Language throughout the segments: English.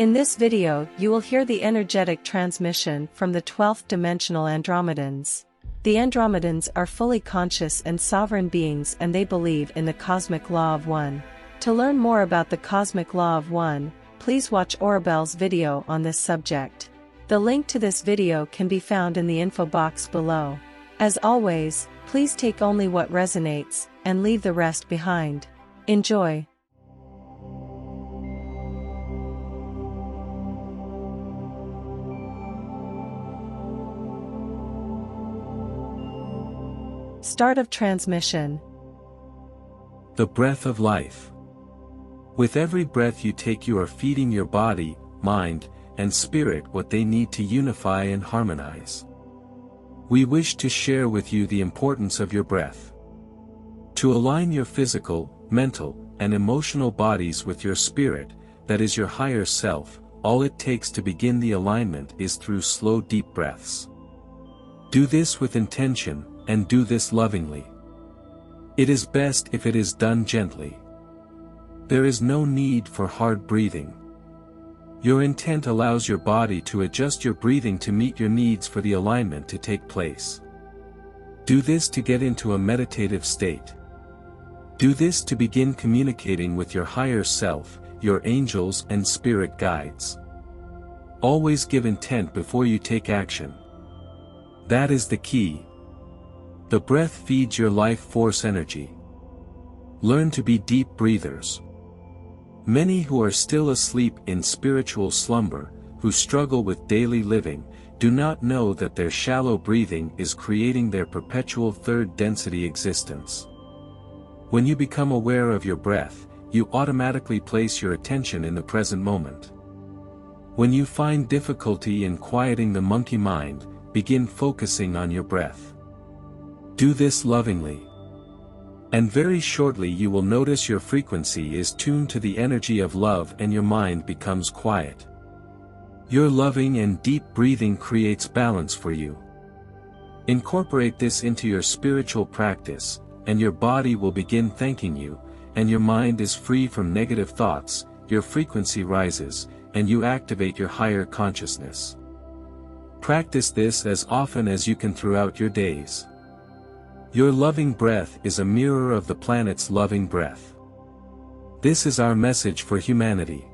In this video, you will hear the energetic transmission from the 12th Dimensional Andromedans. The Andromedans are fully conscious and sovereign beings, and they believe in the cosmic law of one. To learn more about the cosmic law of one, please watch Oribel's video on this subject. The link to this video can be found in the info box below. As always, please take only what resonates, and leave the rest behind. Enjoy. Start of transmission. The breath of life. With every breath you take, you are feeding your body, mind, and spirit what they need to unify and harmonize. We wish to share with you the importance of your breath. To align your physical, mental, and emotional bodies with your spirit, that is your higher self, all it takes to begin the alignment is through slow, deep breaths. Do this with intention, and do this lovingly. It is best if it is done gently. There is no need for hard breathing. Your intent allows your body to adjust your breathing to meet your needs for the alignment to take place. Do this to get into a meditative state. Do this to begin communicating with your higher self, your angels and spirit guides. Always give intent before you take action. That is the key. The breath feeds your life force energy. Learn to be deep breathers. Many who are still asleep in spiritual slumber, who struggle with daily living, do not know that their shallow breathing is creating their perpetual third density existence. When you become aware of your breath, you automatically place your attention in the present moment. When you find difficulty in quieting the monkey mind, begin focusing on your breath. Do this lovingly. And very shortly you will notice your frequency is tuned to the energy of love and your mind becomes quiet. Your loving and deep breathing creates balance for you. Incorporate this into your spiritual practice, and your body will begin thanking you, and your mind is free from negative thoughts, your frequency rises, and you activate your higher consciousness. Practice this as often as you can throughout your days. Your loving breath is a mirror of the planet's loving breath. This is our message for humanity.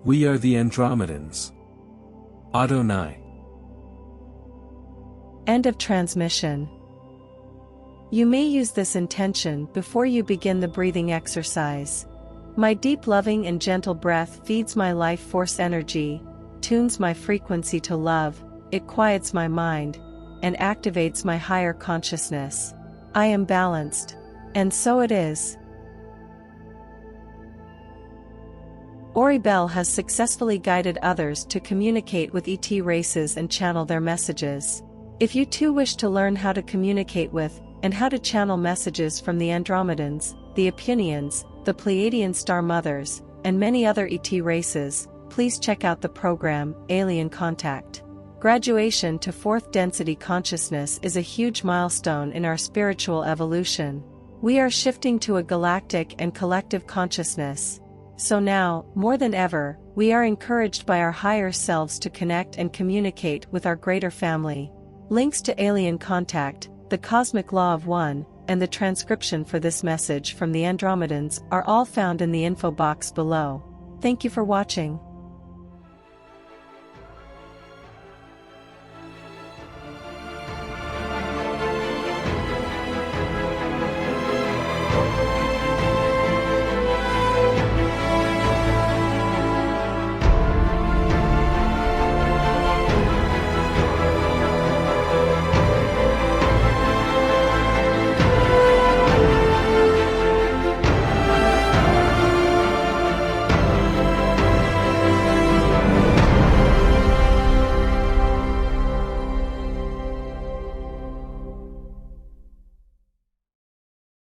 We are the Andromedans. Adonai. End of transmission. You may use this intention before you begin the breathing exercise. My deep, loving, and gentle breath feeds my life force energy, tunes my frequency to love, it quiets my mind, and activates my higher consciousness. I am balanced. And so it is. Oribel has successfully guided others to communicate with ET races and channel their messages. If you too wish to learn how to communicate with, and how to channel messages from the Andromedans, the Apunians, the Pleiadian Star Mothers, and many other ET races, please check out the program, Alien Contact. Graduation to 4th density consciousness is a huge milestone in our spiritual evolution. We are shifting to a galactic and collective consciousness. So now, more than ever, we are encouraged by our higher selves to connect and communicate with our greater family. Links to Alien Contact, the Cosmic Law of One, and the transcription for this message from the Andromedans are all found in the info box below. Thank you for watching.